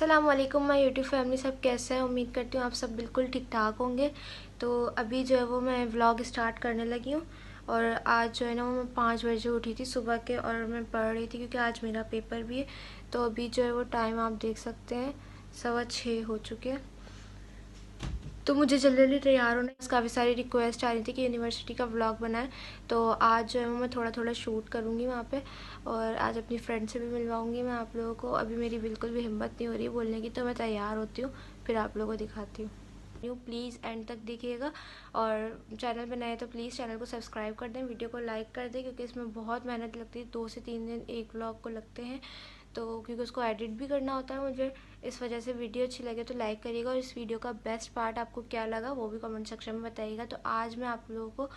अस्सलाम वालेकुम my YouTube family, सब कैसे हैं। उम्मीद करती हूँ आप सब बिल्कुल ठीक ठाक होंगे। तो अभी जो है वो मैं व्लॉग स्टार्ट करने लगी हूँ। और आज जो है ना वो मैं 5 बजे उठी थी सुबह के, और मैं पढ़ रही थी क्योंकि आज मेरा पेपर भी है। तो अभी जो है वो टाइम आप देख सकते हैं, 6:15 हो चुके हैं। तो मुझे जल्दी जल्दी तैयार होना है। काफ़ी सारी रिक्वेस्ट आ रही थी कि यूनिवर्सिटी का व्लॉग बनाए। तो आज जो है मैं थोड़ा थोड़ा शूट करूँगी वहाँ पे, और आज अपनी फ्रेंड से भी मिलवाऊँगी मैं आप लोगों को। अभी मेरी बिल्कुल भी हिम्मत नहीं हो रही बोलने की, तो मैं तैयार होती हूँ फिर आप लोगों को दिखाती हूँ। प्लीज़ एंड तक देखिएगा, और चैनल पे नए तो प्लीज़ चैनल को सब्सक्राइब कर दें, वीडियो को लाइक कर दें, क्योंकि इसमें बहुत मेहनत लगती है। 2 से 3 दिन एक व्लॉग को लगते हैं, तो क्योंकि उसको एडिट भी करना होता है मुझे। इस वजह से वीडियो अच्छी लगे तो लाइक करिएगा, और इस वीडियो का बेस्ट पार्ट आपको क्या लगा वो भी कमेंट सेक्शन में बताइएगा। तो आज मैं आप लोगों को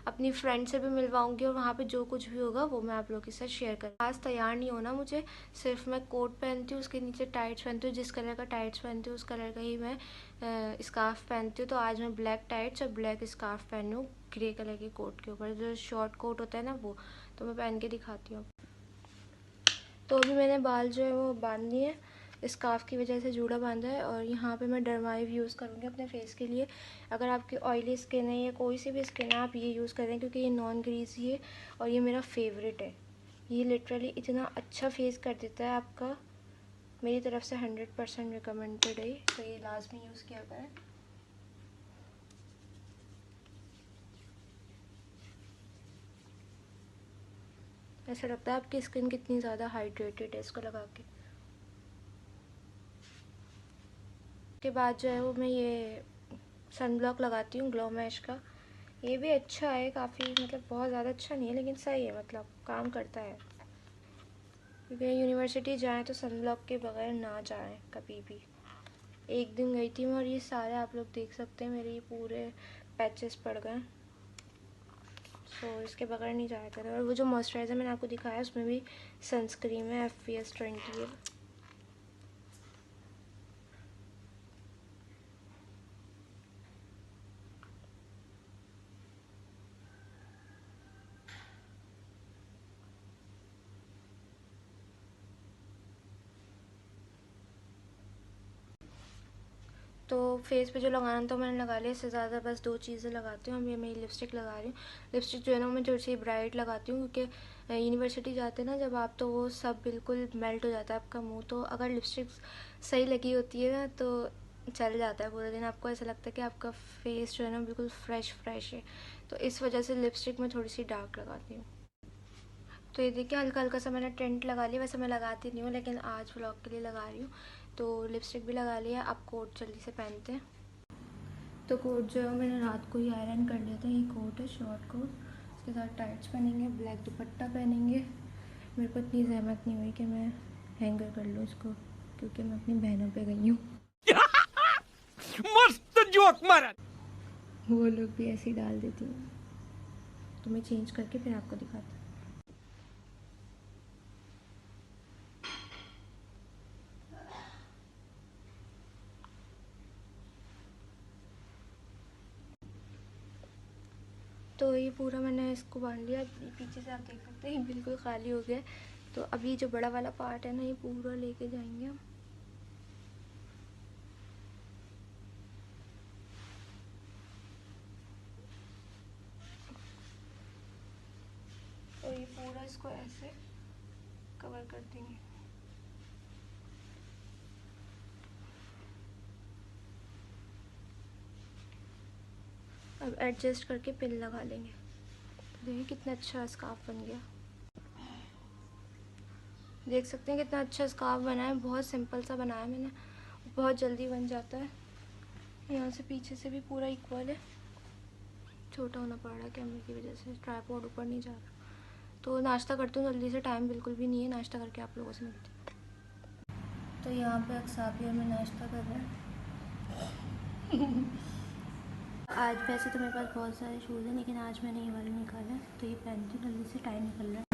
अपनी फ्रेंड से भी मिलवाऊंगी, और वहाँ पे जो कुछ भी होगा वो मैं आप लोगों के साथ शेयर करूँ। आज तैयार नहीं होना मुझे, सिर्फ मैं कोट पहनती हूँ, उसके नीचे टाइट्स पहनती हूँ। जिस कलर का टाइट्स पहनती हूँ उस कलर का ही मैं स्कार्फ पहनती हूँ। तो आज मैं ब्लैक टाइट्स और ब्लैक स्कार्फ पहनी हूँ ग्रे कलर के कोट के ऊपर, जो शॉर्ट कोट होता है ना वो। तो मैं पहन के दिखाती हूँ। तो अभी मैंने बाल जो है वो बांध दिए, स्कार्फ की वजह से जूड़ा बांधा है। और यहाँ पे मैं डरमाइव यूज़ करूँगी अपने फेस के लिए। अगर आपकी ऑयली स्किन है या कोई सी भी स्किन है, आप ये यूज़ करें, क्योंकि ये नॉन ग्रीसी है और ये मेरा फेवरेट है। ये लिटरली इतना अच्छा फेस कर देता है आपका। मेरी तरफ से 100% रिकमेंडेड है, तो ये लाजमी यूज़ किया करें। ऐसा लगता है आपकी स्किन कितनी ज़्यादा हाइड्रेटेड है इसको लगा के। उसके बाद जो है वो मैं ये सन ब्लॉक लगाती हूँ ग्लो मैश का। ये भी अच्छा है काफ़ी, मतलब बहुत ज़्यादा अच्छा नहीं है लेकिन सही है, मतलब काम करता है। क्योंकि यूनिवर्सिटी जाएँ तो सन ब्लॉक के बगैर ना जाएँ कभी भी। एक दिन गई थी मैं, और ये सारे आप लोग देख सकते हैं मेरे ये पूरे पैचेस पड़ गए। सो इसके बगैर नहीं जाया करें। और वो जो मॉइस्चराइज़र मैंने आपको दिखाया उसमें भी सनस्क्रीन है, FPS20 है। तो फेस पे जो लगाना तो मैंने लगा लिया, इससे ज़्यादा बस 2 चीज़ें लगाती हूँ। अब ये मेरी लिपस्टिक लगा रही हूँ। लिपस्टिक जो है ना मैं थोड़ी सी ब्राइट लगाती हूँ, क्योंकि यूनिवर्सिटी जाते हैं ना जब आप, तो वो सब बिल्कुल मेल्ट हो जाता है आपका मुंह। तो अगर लिपस्टिक सही लगी होती है ना तो चल जाता है पूरा दिन, आपको ऐसा लगता है कि आपका फेस जो है ना बिल्कुल फ्रेश फ्रेश है। तो इस वजह से लिपस्टिक में थोड़ी सी डार्क लगाती हूँ। तो ये देखिए हल्का हल्का सा मैंने टेंट लगा लिया। वैसे मैं लगाती नहीं हूँ, लेकिन आज व्लॉग के लिए लगा रही हूँ। तो लिपस्टिक भी लगा लिया। अब कोट जल्दी से पहनते हैं। तो कोट जो है मैंने रात को ही आयरन कर लिया था। ये कोट है शॉर्ट कोट, इसके साथ टाइट्स पहनेंगे, ब्लैक दुपट्टा पहनेंगे। मेरे को इतनी जहमत नहीं हुई कि मैं हैंगर कर लूँ इसको, क्योंकि मैं अपनी बहनों पे गई हूँ। मस्त जोक मारा। वो लोग भी ऐसे ही डाल देती हैं। तो मैं चेंज करके फिर आपको दिखाती हूँ। तो ये पूरा मैंने इसको बांध लिया। पीछे से आप देख सकते हैं बिल्कुल खाली हो गया। तो अभी जो बड़ा वाला पार्ट है ना ये पूरा लेके जाएंगे हम। और ये पूरा इसको ऐसे कवर कर देंगे। अब एडजस्ट करके पिन लगा लेंगे। देखिए कितना अच्छा स्कार्फ बन गया। देख सकते हैं कितना अच्छा स्कार्फ बना है। बहुत सिंपल सा बनाया मैंने, बहुत जल्दी बन जाता है। यहाँ से पीछे से भी पूरा इक्वल है। छोटा होना पड़ रहा है कैमरे की वजह से, ट्राइपॉड ऊपर नहीं जा रहा। तो नाश्ता करती हूँ जल्दी से, टाइम बिल्कुल भी नहीं है। नाश्ता करके आप लोगों से मिलती हूँ। तो यहाँ पे अक्साबिया में नाश्ता कर रहे हैं। आज वैसे तो मेरे पास बहुत सारे शूज़ हैं, लेकिन आज मैंने ये वाले निकाले हैं, तो ये पहनती हूँ जल्दी से, टाइम निकल रहा है।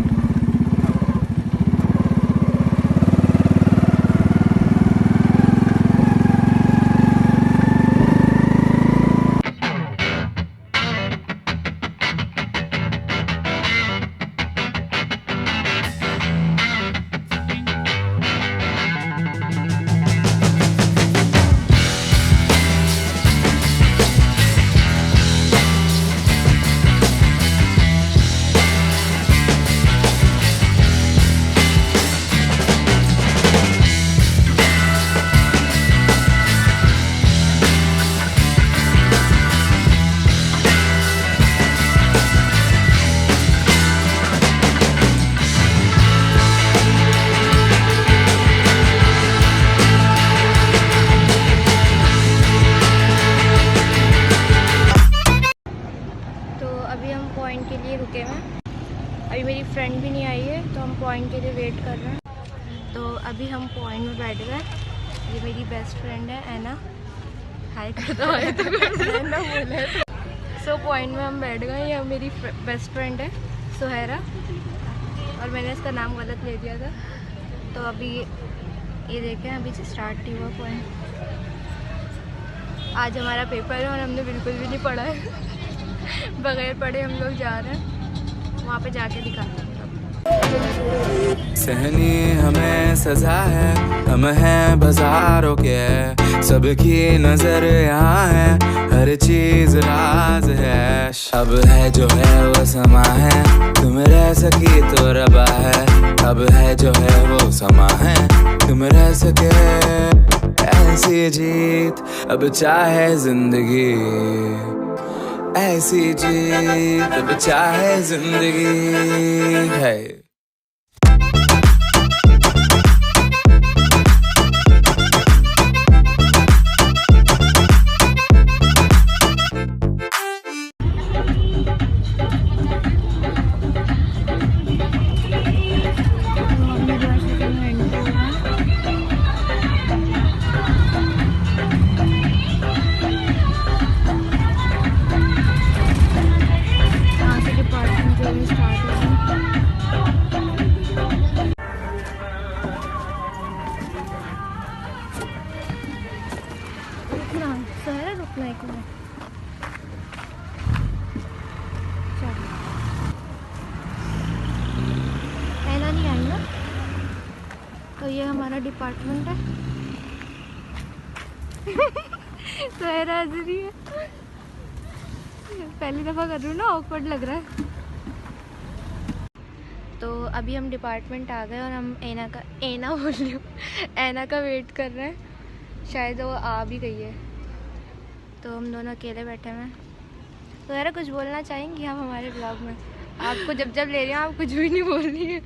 सेम है। अभी मेरी फ्रेंड भी नहीं आई है तो हम पॉइंट के लिए वेट कर रहे हैं। तो अभी हम पॉइंट में बैठ गए। ये मेरी बेस्ट फ्रेंड है ऐना। हाय कर दो सो पॉइंट में हम बैठ गए। ये मेरी बेस्ट फ्रेंड है सुहैरा और मैंने इसका नाम गलत ले दिया था। तो अभी ये देखें अभी स्टार्ट नहीं हुआ पॉइंट। आज हमारा पेपर है और हमने बिल्कुल भी नहीं पढ़ा है। बगैर पढ़े हम लोग जा रहे हैं। वहाँ पे जाके दिखाते हैं। सहनी हमें सजा है, हम हैं बाजारों के, सबकी नजर यहाँ है, हर चीज राज है। अब है जो है वो समा है, तुम रह सकी तो रबा है। अब है जो है वो समा है, तुम रह सके ऐसी जीत। अब चाहे जिंदगी ऐसी जीत, अब चाहे जिंदगी है। ऐना नहीं आई ना। तो ये हमारा डिपार्टमेंट है। सुहैरा हंस रही है। पहली दफ़ा कर रही हूँ ना, ऑकवर्ड लग रहा है। तो अभी हम डिपार्टमेंट आ गए और हम ऐना बोल रही हूँ, ऐना का वेट कर रहे हैं। शायद वो आ भी गई है। तो हम दोनों अकेले बैठे हुए हैं। तो यार कुछ बोलना चाहेंगी आप हमारे ब्लॉग में? आपको जब जब ले रही हैं आप कुछ भी नहीं बोल रही है।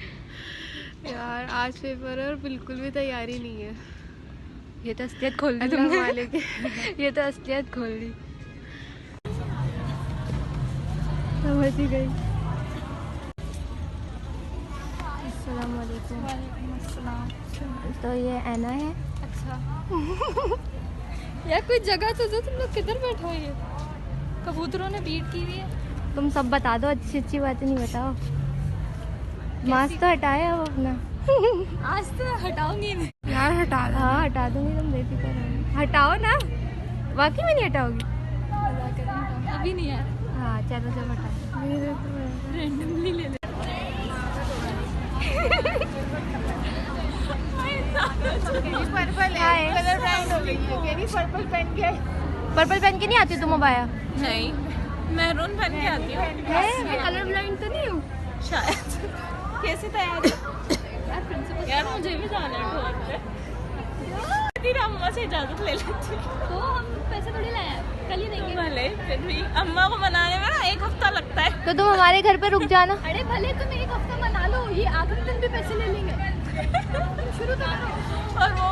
यार आज पेपर है और बिल्कुल भी तैयारी नहीं है। ये तो असलियत खोल दी तुमने। ये तो असलियत खोल दी। समझ ही गई। अस्सलाम वालेकुम। तो ये ऐना है। अच्छा यार कोई जगह तो दो, तुम लोग किधर बैठे हो? ये कबूतरों ने बीट की हुई है। तुम सब बता दो, अच्छी अच्छी बातें नहीं बताओ। मास्क तो हटाया अब अपना। आज तो हटाऊंगी नहीं यार हटा दो। हाँ हटा दूंगी, तुम बेफिक्र रहो। हटाओ ना, वाकई में नहीं हटाओगी? अभी नहीं यार। हाँ चलो जब हटा रैंडमली ले ले। पर्पल है, कलर ब्लाइंड हो गई है। पर्पल पहन के नहीं आती तुम अबाया? नहीं, मैरून पहन के आती हूँ। मैं कलर ब्लाइंड तो नहीं हूँ शायद। कैसे तैयार है? यार मुझे भी जाना है। अम्मा से इजाजत ले लेती। तो हम पैसे थोड़ी लाए हैं, कल ही देंगे। भले फिर भी अम्मा को मनाने में ना 1 हफ्ता लगता है। तो तुम हमारे घर पे रुक जाना। अरे भले तुम 1 हफ्ता मना लो, ये आखिरी दिन भी पैसे ले लेंगे। शुरू तो करो। और वो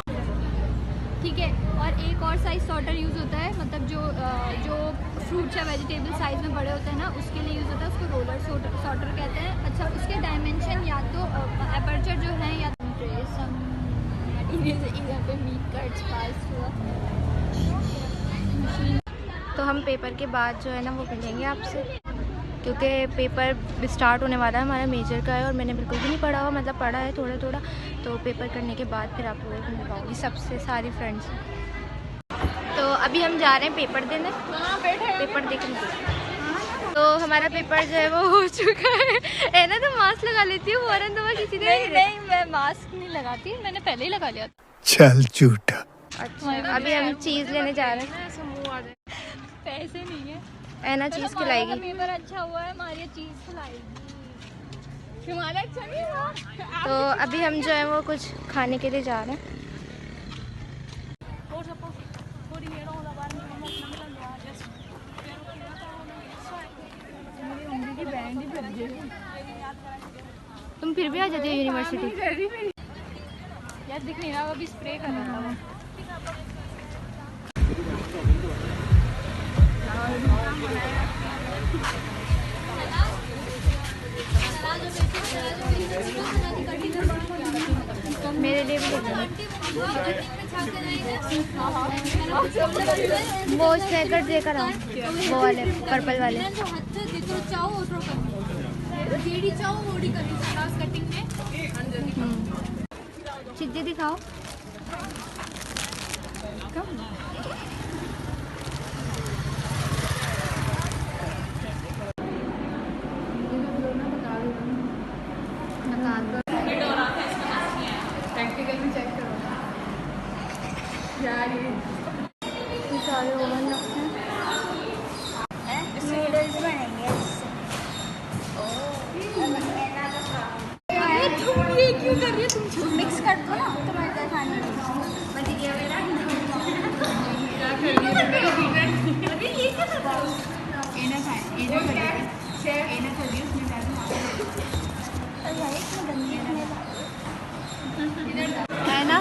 ठीक है। और एक और साइज सॉर्टर यूज़ होता है, मतलब जो फ्रूट्स या वेजिटेबल साइज में बड़े होते हैं ना, उसके लिए यूज़ होता है। उसको रोलर सॉर्टर कहते हैं। अच्छा, उसके डायमेंशन या तो एपर्चर जो है या तो हम पेपर के बाद जो है ना वो मिलेंगे आपसे, क्योंकि पेपर स्टार्ट होने वाला है हमारा मेजर का है और मैंने बिल्कुल भी नहीं पढ़ा हुआ, मतलब पढ़ा है थोड़ा थोड़ा। तो पेपर करने के बाद फिर आप लोगों को मिलवाऊँगी सबसे, सारी फ्रेंड्स। तो अभी हम जा रहे हैं पेपर देने, पेपर देखने। तो हमारा पेपर जो है वो हो चुका है ना। तो मास्क लगा लेती हूँ फौरन, तो मैं किसी ने नहीं, मैं मास्क नहीं लगाती, मैंने पहले ही लगा लिया। चल झूठा। अच्छा, अभी हम चीज़ लेने जा रहे हैं। पैसे नहीं है। ऐना चीज़ खिलाएगी। पेपर अच्छा हुआ है, हमारी चीज़ खिलाएगी। हमारा अच्छा नहीं हुआ। तो अभी हम जो है वो कुछ खाने के लिए जा रहे हैं। तुम फिर भी आ जाती हो यूनिवर्सिटी? यार दिख नहीं रहा, अभी स्प्रे कर रहा था। ये भी ले लेना। वो स्नैकर देकर आओ, वो वाले पर्पल वाले। चिद्दी दिखाओ। सारे ओवन रखते हैं। नूडल्स बनेंगे इससे। तुम ये क्यों कर रही हो? तुम मिक्स कर दो ना टमाटर खाने में। अरे ये क्या कर रहा हो? एना खाए, एना खाए, एना खाइए उसमें डाल। अरे यार इतना गंदी है ना?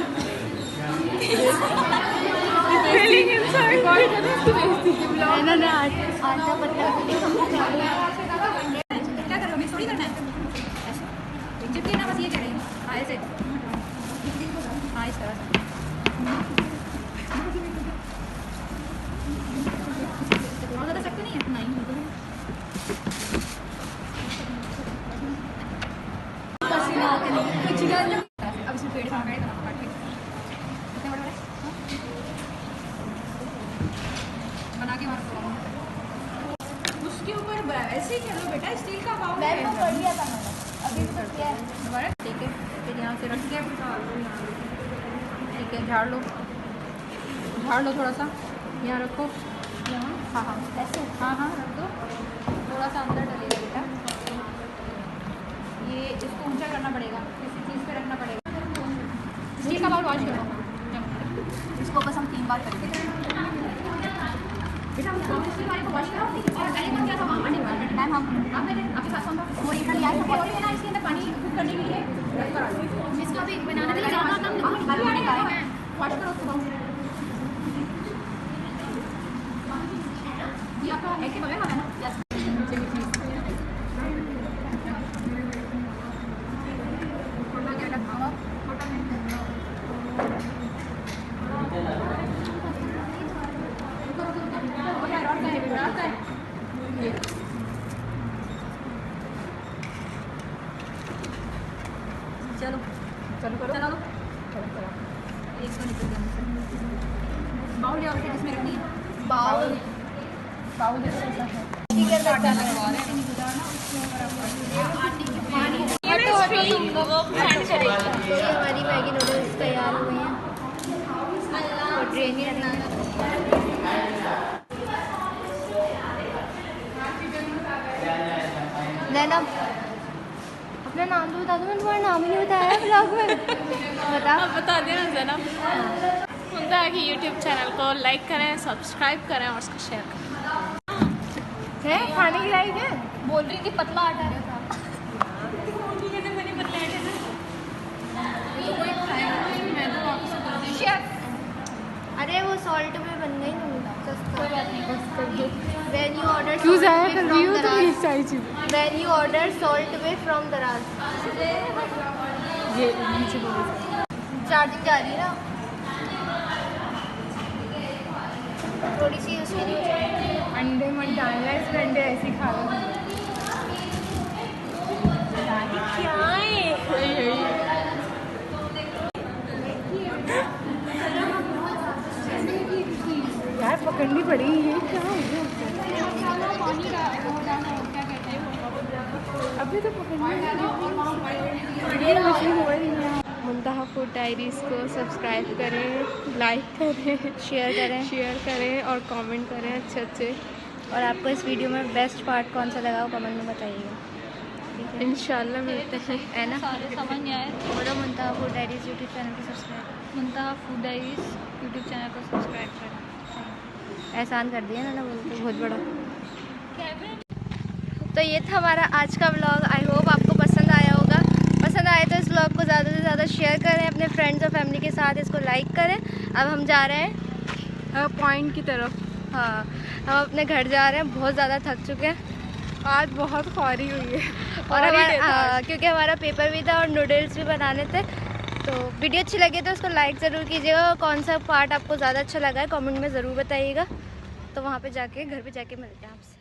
मैंने आटा पतला क्या करो? मिक्स थोड़ी करना है, चिपके ना, बस ये करेंगे ऐसे। हाँ इस तरह से बहुत ज़्यादा सख्त नहीं है, नहीं अब इसमें पेड़ बना के उसके ऊपर ऐसे ही चलो बेटा, स्टील का बाउल है। कर लिया था मैंने, अभी भी तो किया है दोबारा। ठीक है, फिर यहाँ से रख के ठीक है, झाड़ लो थोड़ा सा, यहाँ रखो, यहाँ। हाँ ऐसे, हाँ रख दो। थोड़ा सा अंदर डलेगा बेटा, ये इसको ऊंचा करना पड़ेगा, किसी चीज़ पे रखना पड़ेगा। स्टील का बाउल वॉश करो, इसको बस हम 3 बार करेंगे बेटा। हम स्टील वाले को वॉश करो और क्या था मैम, हम आपके पास वो इधर लिया है ना, इसके अंदर पानी कुक करने के लिए इसका भी बनाना के लिए वॉश करो उसको। ये आपका ऐसे बगल है ना? चलो करो, चला लो। एक तो निकल गया। बाउल या फिर इसमें रखनी है? बाउल जैसा है। ठीक है, लगता है हमारी मैगी नूडल्स तैयार हुए हैं और ट्रेन ही रखना है। जैनब अपना नाम तो बता दो, मैंने तुम्हारा नाम ही नहीं बताया ब्लॉग में। बता देना जैनब। मुंता की यूट्यूब चैनल को लाइक करें, सब्सक्राइब करें और उसको शेयर करें। है खाने की लाइक है? बोल रही थी पतला आटा है। अरे वो सॉल्ट में बन गई ना, कोई बात नहीं, बस कर दो। When you order क्यों जाया salt कर with रही हो from तुम Daraz. ये सारी चीज़? When you order salt with from Daraz. ये नीचे बोलो। चार्जिंग जा रही है ना, थोड़ी सी उसके लिए। अंडे मत डालना, इसमें अंडे ऐसे ही खा लो। क्या है यार, पकड़नी पड़ेगी। ये क्या हो गया? अभी तो पकड़नी मुंतहा फूड डायरीज़ को सब्सक्राइब करें, लाइक करें, शेयर करें और कमेंट करें अच्छे। और आपको इस वीडियो में बेस्ट पार्ट कौन सा लगा, कमेंट में बताइएगा। इंशाल्लाह मिलते हैं, है ना? सारे समझ नहीं आए। बोलो Muntaha food diaries YouTube channel को subscribe, Muntaha food diaries YouTube channel को सब्सक्राइब करें। एहसान कर दिया ना बोलते, बहुत बड़ा। तो ये था हमारा आज का व्लॉग। आई होप आपको पसंद आया होगा। पसंद आए तो इस व्लॉग को ज़्यादा से ज़्यादा शेयर करें अपने फ्रेंड्स और फैमिली के साथ, इसको लाइक करें। अब हम जा रहे हैं पॉइंट की तरफ। हाँ, हम अपने घर जा रहे हैं, बहुत ज़्यादा थक चुके हैं आज, बहुत ख्वारी हुई है और क्योंकि हमारा पेपर भी था और नूडल्स भी बनाने थे, तो वीडियो अच्छी लगी तो उसको लाइक ज़रूर कीजिएगा। कौन सा पार्ट आपको ज़्यादा अच्छा लगा है कमेंट में ज़रूर बताइएगा। तो वहाँ पे जाके घर पे जाके मिलते हैं आपसे।